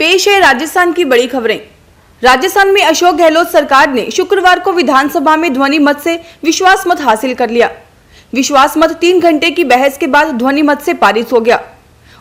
पेश है राजस्थान की बड़ी खबरें। राजस्थान में अशोक गहलोत सरकार ने शुक्रवार को विधानसभा में ध्वनि मत से विश्वास मत हासिल कर लिया। विश्वास मत 3 घंटे की बहस के बाद ध्वनि मत से पारित हो गया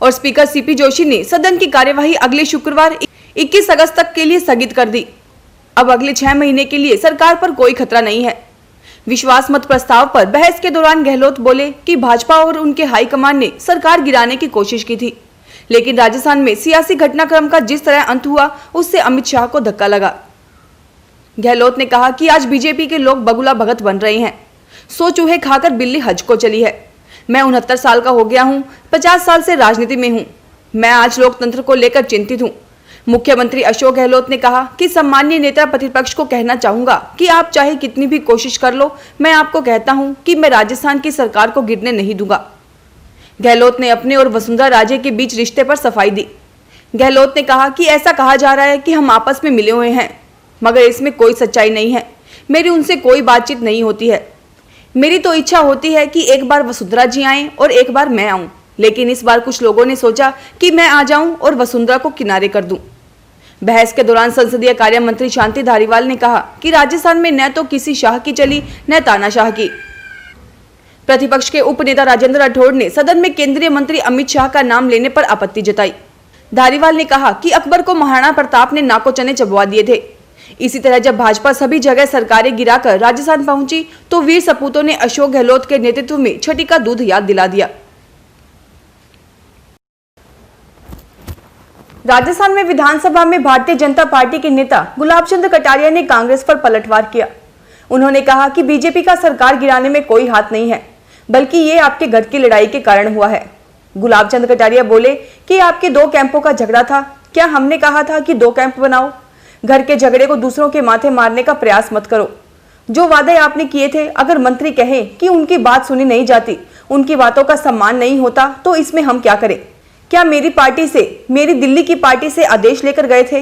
और स्पीकर सीपी जोशी ने सदन की कार्यवाही अगले शुक्रवार 21 अगस्त तक के लिए स्थगित कर दी। अब अगले 6 महीने के लिए सरकार पर कोई खतरा नहीं है। विश्वास मत प्रस्ताव पर बहस के दौरान गहलोत बोले कि भाजपा और उनके हाईकमान ने सरकार गिराने की कोशिश की थी, लेकिन राजस्थान में सियासी घटनाक्रम का जिस तरह अंत हुआ उससे अमित शाह को धक्का लगा। गहलोत ने कहा कि आज बीजेपी के लोग बगुला भगत बन रहे हैं। 100 चूहे खाकर बिल्ली हज को चली है। मैं 69 साल का हो गया हूं, 50 साल से राजनीति में हूं। मैं आज लोकतंत्र को लेकर चिंतित हूं। मुख्यमंत्री अशोक गहलोत ने कहा कि सम्मानीय नेता प्रतिपक्ष को कहना चाहूंगा कि आप चाहे कितनी भी कोशिश कर लो, मैं आपको कहता हूं कि मैं राजस्थान की सरकार को गिरने नहीं दूंगा। गहलोत ने अपने और वसुंधरा राजे के बीच रिश्ते पर सफाई दी। गहलोत ने कहा कि ऐसा कहा जा रहा है कि हम आपस में मिले हुए हैं, मगर इसमें कोई सच्चाई नहीं है। मेरी उनसे कोई बातचीत नहीं होती है। मेरी तो इच्छा होती है कि एक बार वसुंधरा जी आएं और एक बार मैं आऊं, लेकिन इस बार कुछ लोगों ने सोचा कि मैं आ जाऊं और वसुंधरा को किनारे कर दूं। बहस के दौरान संसदीय कार्य मंत्री शांति धारीवाल ने कहा कि राजस्थान में न तो किसी शाह की चली न तानाशाह की। प्रतिपक्ष के उपनेता राजेंद्र राठौड़ ने सदन में केंद्रीय मंत्री अमित शाह का नाम लेने पर आपत्ति जताई। धारीवाल ने कहा कि अकबर को महाराणा प्रताप ने नाको चने चबवा दिए थे। इसी तरह जब भाजपा सभी जगह सरकारें गिराकर राजस्थान पहुंची तो वीर सपूतों ने अशोक गहलोत के नेतृत्व में छठी का दूध याद दिला दिया। राजस्थान में विधानसभा में भारतीय जनता पार्टी के नेता गुलाब चंद कटारिया ने कांग्रेस पर पलटवार किया। उन्होंने कहा कि बीजेपी का सरकार गिराने में कोई हाथ नहीं है, बल्कि ये आपके घर की लड़ाई के कारण हुआ है। गुलाब चंद कटारिया बोले कि आपके 2 कैंपों का झगड़ा था। क्या हमने कहा था कि 2 कैंप बनाओ? घर के झगड़े को दूसरों के माथे मारने का प्रयास मत करो। जो वादे आपने किए थे, अगर मंत्री कहें कि उनकी बात सुनी नहीं जाती, उनकी बातों का सम्मान नहीं होता, तो इसमें हम क्या करें? क्या मेरी पार्टी से, मेरी दिल्ली की पार्टी से आदेश लेकर गए थे?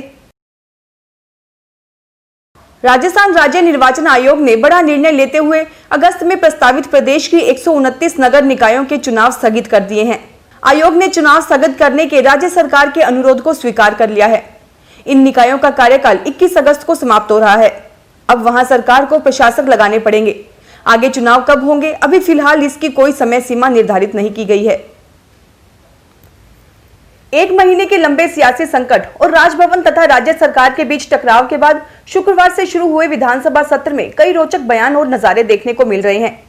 राजस्थान राज्य निर्वाचन आयोग ने बड़ा निर्णय लेते हुए अगस्त में प्रस्तावित प्रदेश की 129 नगर निकायों के चुनाव स्थगित कर दिए हैं। आयोग ने चुनाव स्थगित करने के राज्य सरकार के अनुरोध को स्वीकार कर लिया है। इन निकायों का कार्यकाल 21 अगस्त को समाप्त हो रहा है। अब वहां सरकार को प्रशासक लगाने पड़ेंगे। आगे चुनाव कब होंगे, अभी फिलहाल इसकी कोई समय सीमा निर्धारित नहीं की गई है। 1 महीने के लंबे सियासी संकट और राजभवन तथा राज्य सरकार के बीच टकराव के बाद शुक्रवार से शुरू हुए विधानसभा सत्र में कई रोचक बयान और नजारे देखने को मिल रहे हैं।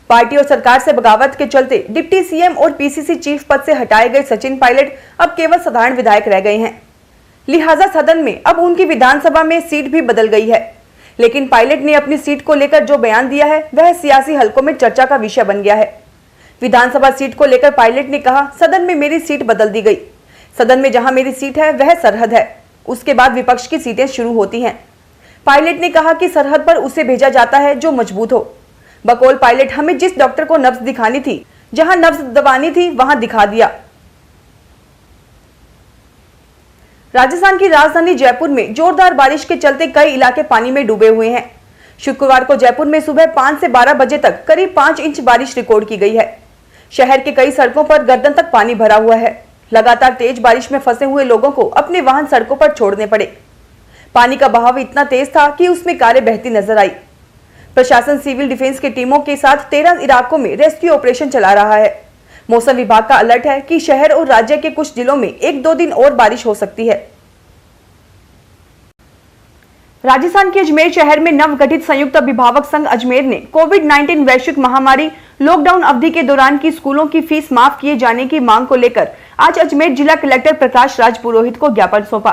पार्टी और सरकार से बगावत के चलते डिप्टी सीएम और पीसीसी चीफ पद से हटाए गए सचिन पायलट अब केवल साधारण विधायक रह गए हैं। लिहाजा सदन में अब उनकी विधानसभा में सीट भी बदल गई है। लेकिन पायलट ने अपनी सीट को लेकर जो बयान दिया है वह सियासी हलकों में चर्चा का विषय बन गया है। विधानसभा सीट को लेकर पायलट ने कहा, सदन में मेरी सीट बदल दी गई। सदन में जहां मेरी सीट है वह सरहद है, उसके बाद विपक्ष की सीटें शुरू होती हैं। पायलट ने कहा कि सरहद पर उसे भेजा जाता है जो मजबूत हो। बकौल पायलट, हमें जिस डॉक्टर को नब्ज दिखानी थी, जहां नब्ज दबानी थी, वहां दिखा दिया। राजस्थान की राजधानी जयपुर में जोरदार बारिश के चलते कई इलाके पानी में डूबे हुए हैं। शुक्रवार को जयपुर में सुबह 5 से 12 बजे तक करीब 5 इंच बारिश रिकॉर्ड की गई है। शहर के कई सड़कों पर गर्दन तक पानी भरा हुआ है। लगातार तेज बारिश में फंसे हुए लोगों को अपने वाहन सड़कों पर छोड़ने पड़े। पानी का बहाव इतना तेज था कि उसमें कारें बहती नजर आई। प्रशासन सिविल डिफेंस की टीमों के साथ 13 इलाकों में रेस्क्यू ऑपरेशन चला रहा है। मौसम विभाग का अलर्ट है कि शहर और राज्य के कुछ जिलों में 1-2 दिन और बारिश हो सकती है। राजस्थान के अजमेर शहर में नवगठित संयुक्त अभिभावक संघ अजमेर ने कोविड-19 वैश्विक महामारी लॉकडाउन अवधि के दौरान की स्कूलों की फीस माफ किए जाने की मांग को लेकर आज अजमेर जिला कलेक्टर प्रकाश राज पुरोहित को ज्ञापन सौंपा।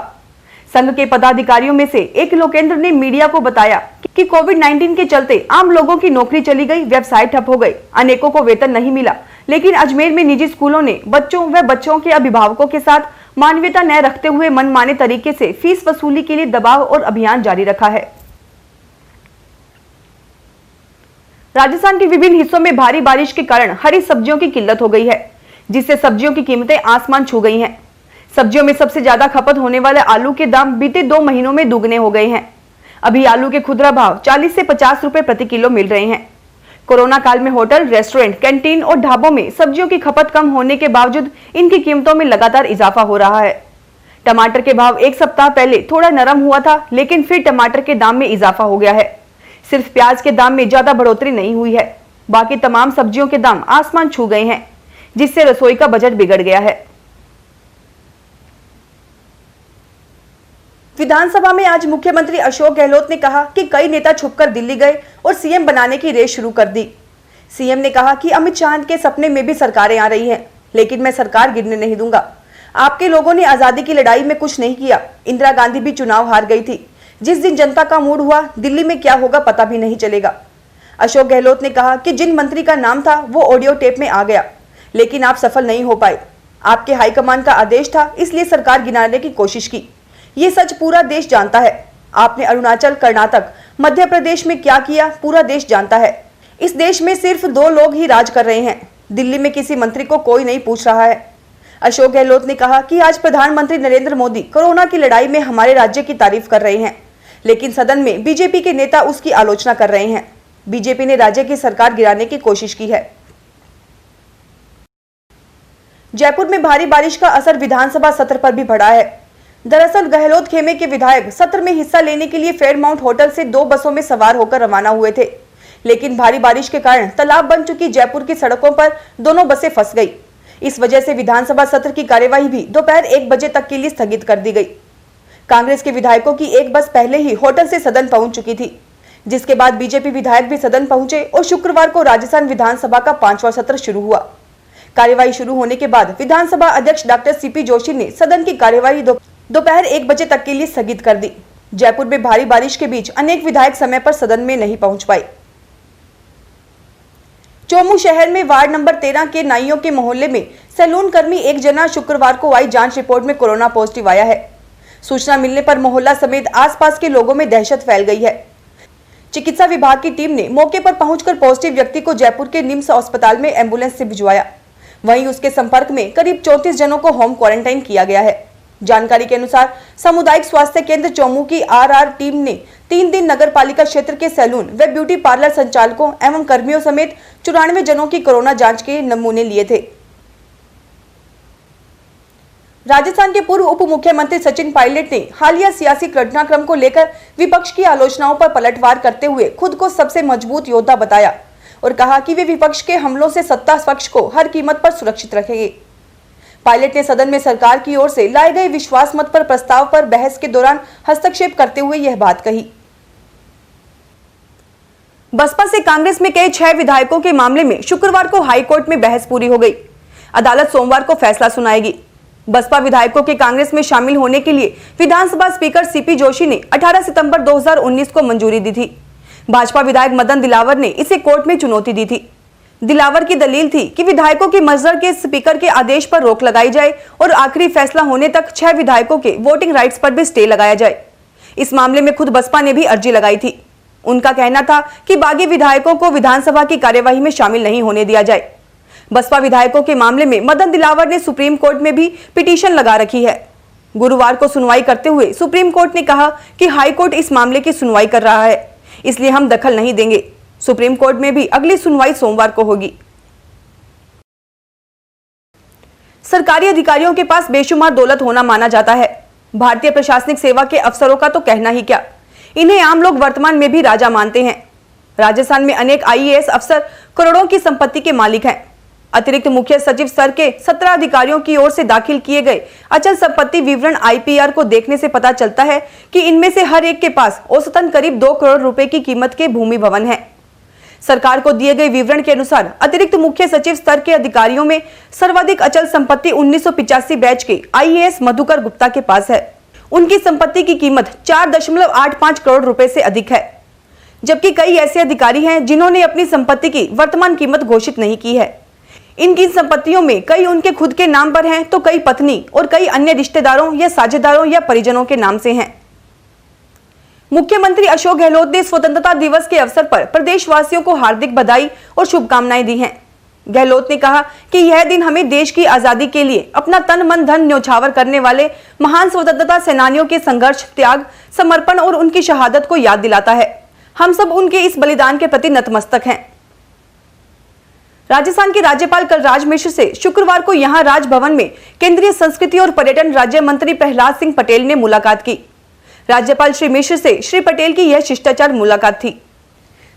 संघ के पदाधिकारियों में से एक लोकेंद्र ने मीडिया को बताया कि कोविड-19 के चलते आम लोगों की नौकरी चली गई, व्यवसाय ठप हो गए, अनेकों को वेतन नहीं मिला, लेकिन अजमेर में निजी स्कूलों ने बच्चों व बच्चों के अभिभावकों के साथ मानवीयता न रखते हुए मनमाने तरीके से फीस वसूली के लिए दबाव और अभियान जारी रखा है। राजस्थान के विभिन्न हिस्सों में भारी बारिश के कारण हरी सब्जियों की किल्लत हो गई है, जिससे सब्जियों की कीमतें आसमान छू गई हैं। सब्जियों में सबसे ज्यादा खपत होने वाले आलू के दाम बीते 2 महीनों में दुगने हो गए हैं। अभी आलू के खुदरा भाव 40 से 50 रुपए प्रति किलो मिल रहे हैं। कोरोना काल में होटल, रेस्टोरेंट, कैंटीन और ढाबों में सब्जियों की खपत कम होने के बावजूद इनकी कीमतों में लगातार इजाफा हो रहा है। टमाटर के भाव एक सप्ताह पहले थोड़ा नरम हुआ था, लेकिन फिर टमाटर के दाम में इजाफा हो गया है। सिर्फ प्याज के दाम में ज्यादा बढ़ोतरी नहीं हुई है, बाकी तमाम सब्जियों के दाम आसमान छू गए हैं, जिससे रसोई का बजट बिगड़ गया है। विधानसभा में आज मुख्यमंत्री अशोक गहलोत ने कहा कि कई नेता छुपकर दिल्ली गए और सीएम बनाने की रेस शुरू कर दी। सीएम ने कहा कि अमित शाह के सपने में भी सरकारें आ रही हैं, लेकिन मैं सरकार गिरने नहीं दूंगा। आपके लोगों ने आजादी की लड़ाई में कुछ नहीं किया। इंदिरा गांधी भी चुनाव हार गई थी। जिस दिन जनता का मूड हुआ, दिल्ली में क्या होगा पता भी नहीं चलेगा। अशोक गहलोत ने कहा कि जिन मंत्री का नाम था वो ऑडियो टेप में आ गया, लेकिन आप सफल नहीं हो पाए। आपके हाईकमान का आदेश था, इसलिए सरकार गिराने की कोशिश की। ये सच पूरा देश जानता है। आपने अरुणाचल, कर्नाटक, मध्य प्रदेश में क्या किया पूरा देश जानता है। इस देश में सिर्फ 2 लोग ही राज कर रहे हैं। दिल्ली में किसी मंत्री को कोई नहीं पूछ रहा है। अशोक गहलोत ने कहा कि आज प्रधानमंत्री नरेंद्र मोदी कोरोना की लड़ाई में हमारे राज्य की तारीफ कर रहे हैं, लेकिन सदन में बीजेपी के नेता उसकी आलोचना कर रहे हैं। बीजेपी ने राज्य की सरकार गिराने की कोशिश की है। जयपुर में भारी बारिश का असर विधानसभा सत्र पर भी पड़ा है। दरअसल गहलोत खेमे के विधायक सत्र में हिस्सा लेने के लिए फेयरमाउंट होटल से 2 बसों में सवार होकर रवाना हुए थे, लेकिन भारी बारिश के कारण तालाब बन चुकी जयपुर की सड़कों पर दोनों बसें फंस गई। इस वजह से विधानसभा सत्र की कार्यवाही भी दोपहर 1 बजे तक के लिए स्थगित कर दी गई। कांग्रेस के विधायकों की एक बस पहले ही होटल से सदन पहुंच चुकी थी, जिसके बाद बीजेपी विधायक भी सदन पहुंचे और शुक्रवार को राजस्थान विधानसभा का 5वां सत्र शुरू हुआ। कार्यवाही शुरू होने के बाद विधानसभा अध्यक्ष डॉक्टर सीपी जोशी ने सदन की कार्यवाही दोपहर 1 बजे तक के लिए स्थगित कर दी। जयपुर में भारी बारिश के बीच अनेक विधायक समय पर सदन में नहीं पहुंच पाए। चोमू शहर में वार्ड नंबर 13 के नाइयों के मोहल्ले में सैलून कर्मी एक जना शुक्रवार को आई जांच रिपोर्ट में कोरोना पॉजिटिव आया है। सूचना मिलने पर मोहल्ला समेत आसपास के लोगों में दहशत फैल गई है। चिकित्सा विभाग की टीम ने मौके पर पहुंचकर पॉजिटिव व्यक्ति को जयपुर के निम्स अस्पताल में एम्बुलेंस से भिजवाया। वहीं उसके संपर्क में करीब 34 जनों को होम क्वारंटाइन किया गया है। जानकारी के अनुसार सामुदायिक स्वास्थ्य केंद्र चोमू की आरआर टीम ने 3 दिन नगर पालिका क्षेत्र के सैलून व ब्यूटी पार्लर संचालकों एवं कर्मियों समेत 94 जनों की कोरोना जांच के नमूने लिए थे। राजस्थान के पूर्व उप मुख्यमंत्री सचिन पायलट ने हालिया सियासी घटनाक्रम को लेकर विपक्ष की आलोचनाओं पर पलटवार करते हुए खुद को सबसे मजबूत योद्धा बताया और कहा कि वे विपक्ष के हमलों से सत्ता पक्ष को हर कीमत पर सुरक्षित रखेंगे। पायलट ने सदन में सरकार की ओर से लाए गए विश्वास मत पर प्रस्ताव पर बहस के दौरान हस्तक्षेप करते हुए यह बात कही। बसपा से कांग्रेस में कई 6 विधायकों के मामले में शुक्रवार को हाईकोर्ट में बहस पूरी हो गई। अदालत सोमवार को फैसला सुनाएगी। बसपा विधायकों के कांग्रेस में शामिल होने के लिए विधानसभा स्पीकर सीपी जोशी ने 18 सितंबर 2019 को मंजूरी दी थी। भाजपा विधायक मदन दिलावर ने इसे कोर्ट में चुनौती दी थी। दिलावर की दलील थी कि विधायकों की मजदूर के स्पीकर के आदेश पर रोक लगाई जाए और आखिरी फैसला होने तक 6 विधायकों के वोटिंग राइट्स पर भी स्टे लगाया जाए। इस मामले में खुद बसपा ने भी अर्जी लगाई थी। उनका कहना था कि बागी विधायकों को विधानसभा की कार्यवाही में शामिल नहीं होने दिया जाए। बसपा विधायकों के मामले में मदन दिलावर ने सुप्रीम कोर्ट में भी पिटीशन लगा रखी है। गुरुवार को सुनवाई करते हुए सुप्रीम कोर्ट ने कहा कि हाई कोर्ट इस मामले की सुनवाई कर रहा है, इसलिए हम दखल नहीं देंगे। सुप्रीम कोर्ट में भी अगली सुनवाई सोमवार को होगी। सरकारी अधिकारियों के पास बेशुमार दौलत होना माना जाता है। भारतीय प्रशासनिक सेवा के अफसरों का तो कहना ही क्या, इन्हें आम लोग वर्तमान में भी राजा मानते हैं। राजस्थान में अनेक आईएएस अफसर करोड़ों की संपत्ति के मालिक हैं। अतिरिक्त मुख्य सचिव स्तर के 17 अधिकारियों की ओर से दाखिल किए गए अचल संपत्ति विवरण आईपीआर को देखने से पता चलता है कि इनमें से हर एक के पास औसतन करीब 2 करोड़ रुपए की कीमत के भूमि भवन है। सरकार को दिए गए विवरण के अनुसार अतिरिक्त मुख्य सचिव स्तर के अधिकारियों में सर्वाधिक अचल संपत्ति 1985 बैच के आईएएस मधुकर गुप्ता के पास है। उनकी संपत्ति की कीमत 4.85 करोड़ रुपए से अधिक है, जबकि कई ऐसे अधिकारी हैं जिन्होंने अपनी संपत्ति की वर्तमान कीमत घोषित नहीं की है। इनकी संपत्तियों में कई उनके खुद के नाम पर हैं, तो कई पत्नी और कई अन्य रिश्तेदारों या साझेदारों या परिजनों के नाम से हैं। मुख्यमंत्री अशोक गहलोत ने स्वतंत्रता दिवस के अवसर पर प्रदेशवासियों को हार्दिक बधाई और शुभकामनाएं दी हैं। गहलोत ने कहा कि यह दिन हमें देश की आजादी के लिए अपना तन मन धन न्यौछावर करने वाले महान स्वतंत्रता सेनानियों के संघर्ष, त्याग, समर्पण और उनकी शहादत को याद दिलाता है। हम सब उनके इस बलिदान के प्रति नतमस्तक हैं। राजस्थान के राज्यपाल कलराज मिश्र से शुक्रवार को यहां राजभवन में केंद्रीय संस्कृति और पर्यटन राज्य मंत्री प्रहलाद सिंह पटेल ने मुलाकात की। राज्यपाल श्री मिश्र से श्री पटेल की यह शिष्टाचार मुलाकात थी।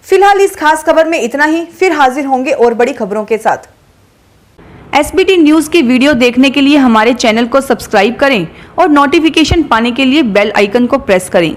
फिलहाल इस खास खबर में इतना ही, फिर हाजिर होंगे और बड़ी खबरों के साथ। SBT न्यूज की वीडियो देखने के लिए हमारे चैनल को सब्सक्राइब करें और नोटिफिकेशन पाने के लिए बेल आइकन को प्रेस करें।